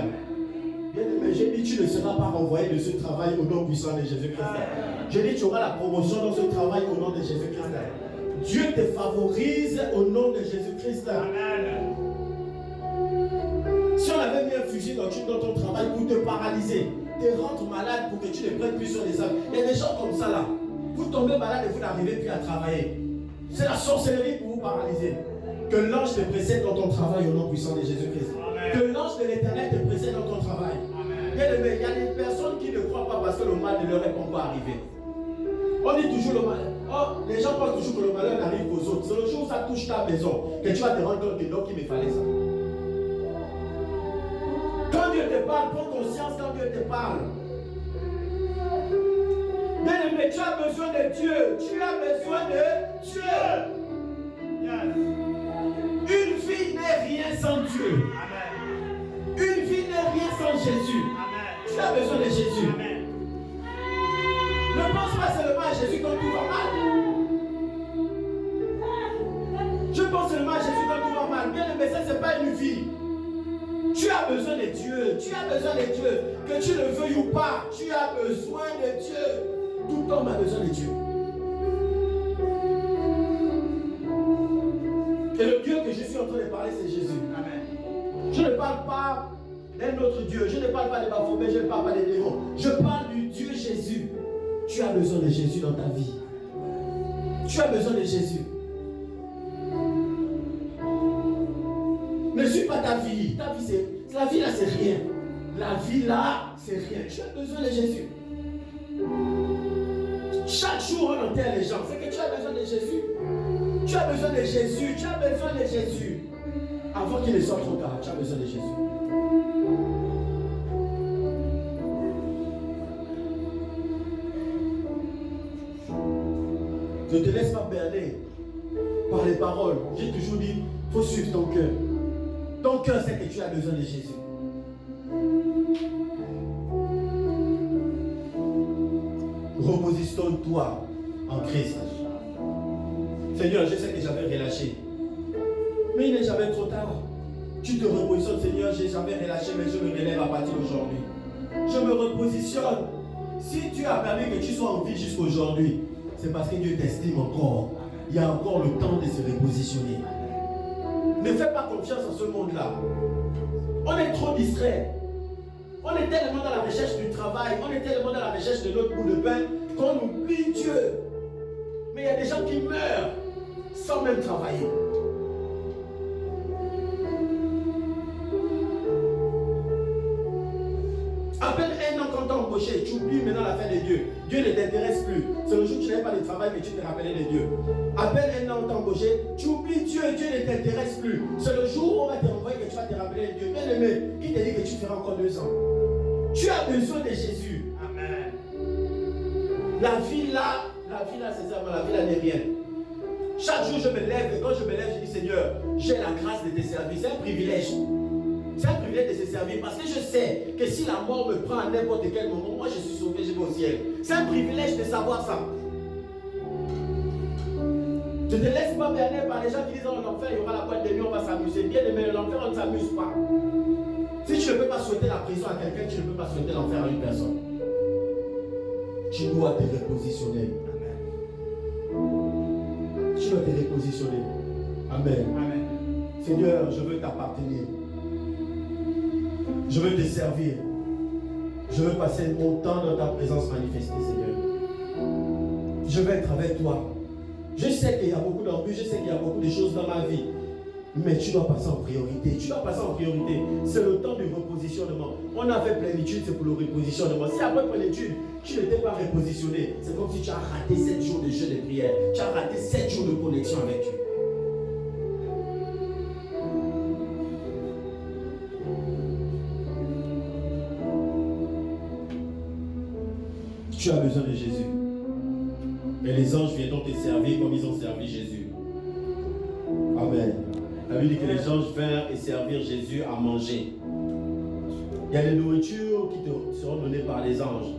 Bien aimé, j'ai dit tu ne seras pas renvoyé de ce travail au nom puissant de Jésus-Christ. J'ai dit tu auras la promotion dans ce travail au nom de Jésus-Christ. Dieu te favorise au nom de Jésus-Christ. Amen. Si on avait mis un fusil dans ton travail pour te paralyser, te rendre malade pour que tu ne prennes plus sur les âmes. Il y a des gens comme ça là. Vous tombez malade et vous n'arrivez plus à travailler. C'est la sorcellerie pour vous paralyser. Que l'ange te précède dans ton travail au nom puissant de Jésus-Christ. Que l'ange de l'Éternel te précède dans ton travail. Bien aimé, il y a des personnes qui ne croient pas parce que le mal ne leur est pas encore arrivé. On dit toujours le mal. Oh, les gens pensent toujours que le malheur n'arrive qu'aux autres. C'est le jour où ça touche ta maison que tu vas te rendre compte que donc il me fallait ça. Quand Dieu te parle, prends conscience quand Dieu te parle. Bien aimé, tu as besoin de Dieu. Tu as besoin de Dieu. Yes. Une vie n'est rien sans Dieu. Amen. Une vie n'est rien sans Jésus. Amen. Tu as besoin de Jésus. Amen. Ne pense pas seulement à Jésus quand tout va mal. Je pense seulement à Jésus quand tout va mal. Bien aimé, ça c'est pas une vie. Tu Tu as besoin de Dieu. Tu as besoin de Dieu. Que tu le veuilles ou pas, tu as besoin de Dieu. Tout homme a besoin de Dieu. Et le Dieu que je suis en train de parler, c'est Jésus. Amen. Je ne parle pas d'un autre Dieu. Je ne parle pas de Baphomet. Je ne parle pas des démons. Je parle du Dieu Jésus. Tu as besoin de Jésus dans ta vie. Tu as besoin de Jésus. Ne suis pas ta vie. Ta vie, c'est... La vie là, c'est rien. La vie là, c'est rien. Tu as besoin de Jésus. Chaque jour, on enterre les gens. C'est que tu as besoin de Jésus. Tu as besoin de Jésus. Tu as besoin de Jésus. Avant qu'il ne soit trop tard, tu as besoin de Jésus. Ne te laisse pas berner par les paroles. J'ai toujours dit, il faut suivre ton cœur. Ton cœur, c'est que tu as besoin de Jésus. Repositionne-toi en Christ. Seigneur, je sais que j'avais relâché. Mais il n'est jamais trop tard. Tu te repositionnes, Seigneur, j'ai jamais relâché, mais je me relève à partir d'aujourd'hui. Je me repositionne. Si Dieu a permis que tu sois en vie jusqu'aujourd'hui, c'est parce que Dieu t'estime encore. Il y a encore le temps de se repositionner. Ne fais pas confiance en ce monde-là. On est trop distrait. On est tellement dans la recherche du travail, on est tellement dans la recherche de notre bout de pain qu'on oublie Dieu. Mais il y a des gens qui meurent sans même travailler. À peine un an quand tu es embauché, tu oublies maintenant l'affaire de Dieu. Dieu ne t'intéresse plus. C'est le jour où tu n'avais pas de travail, mais tu te rappelais de Dieu. À peine un an t'es embauché, tu oublies Dieu, Dieu ne t'intéresse plus. C'est le jour où on va te renvoyer que tu vas te rappeler de Dieu. Bien aimé, qui te dit que tu feras encore 2 ans? Tu as besoin de Jésus. Amen. La vie là, c'est ça, la vie là n'est rien. Chaque jour je me lève, et quand je me lève, je dis Seigneur, j'ai la grâce de te servir. C'est un privilège. C'est un privilège de se servir parce que je sais que si la mort me prend à n'importe quel moment, moi je suis sauvé, je vais au ciel. C'est un privilège de savoir ça. Ne te laisse pas berner par les gens qui disent en enfer, il y aura la boîte de nuit, on va s'amuser. Bien aimé, l'enfer, on ne s'amuse pas. Si tu ne peux pas souhaiter la prison à quelqu'un, tu ne peux pas souhaiter l'enfer à une personne. Tu dois te repositionner. Amen. Tu dois te repositionner. Amen. Amen. Seigneur, je veux t'appartenir. Je veux te servir. Je veux passer mon temps dans ta présence manifestée, Seigneur. Je veux être avec toi. Je sais qu'il y a beaucoup d'embûches, je sais qu'il y a beaucoup de choses dans ma vie. Mais tu dois passer en priorité. Tu dois passer en priorité. C'est le temps du repositionnement. On a fait plénitude, c'est pour le repositionnement. Si après plénitude, tu ne t'es pas repositionné, c'est comme si tu as raté 7 jours de jeûne et de prière. Tu as raté 7 jours de connexion avec Dieu. Tu as besoin de Jésus. Et les anges viendront te servir comme ils ont servi Jésus. Amen. La Bible dit que les anges vinrent et servirent Jésus à manger. Il y a des nourritures qui te seront données par les anges.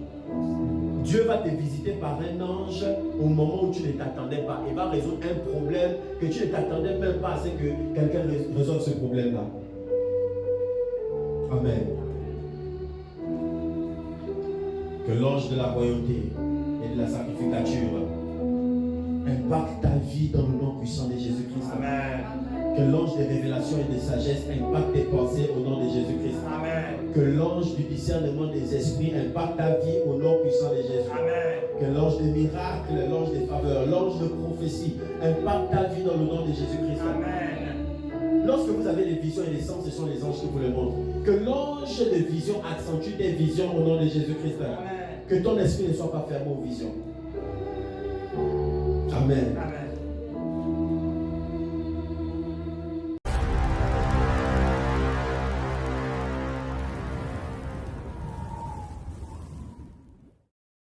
Dieu va te visiter par un ange au moment où tu ne t'attendais pas. Il va résoudre un problème que tu ne t'attendais même pas à ce que quelqu'un résolve ce problème-là. Amen. Que l'ange de la royauté et de la sacrificature impacte ta vie dans le nom puissant de Jésus-Christ. Amen. Que l'ange des révélations et de sagesse impacte tes pensées au nom de Jésus-Christ. Amen. Que l'ange du discernement des esprits impacte ta vie au nom puissant de Jésus. Amen. Que l'ange des miracles, l'ange des faveurs, l'ange de prophétie impacte ta vie dans le nom de Jésus-Christ. Amen. Lorsque vous avez des visions et des sens, ce sont les anges qui vous le montrent. Que l'ange de vision accentue tes visions au nom de Jésus-Christ. Amen. Que ton esprit ne soit pas fermé aux visions. Amen. Amen.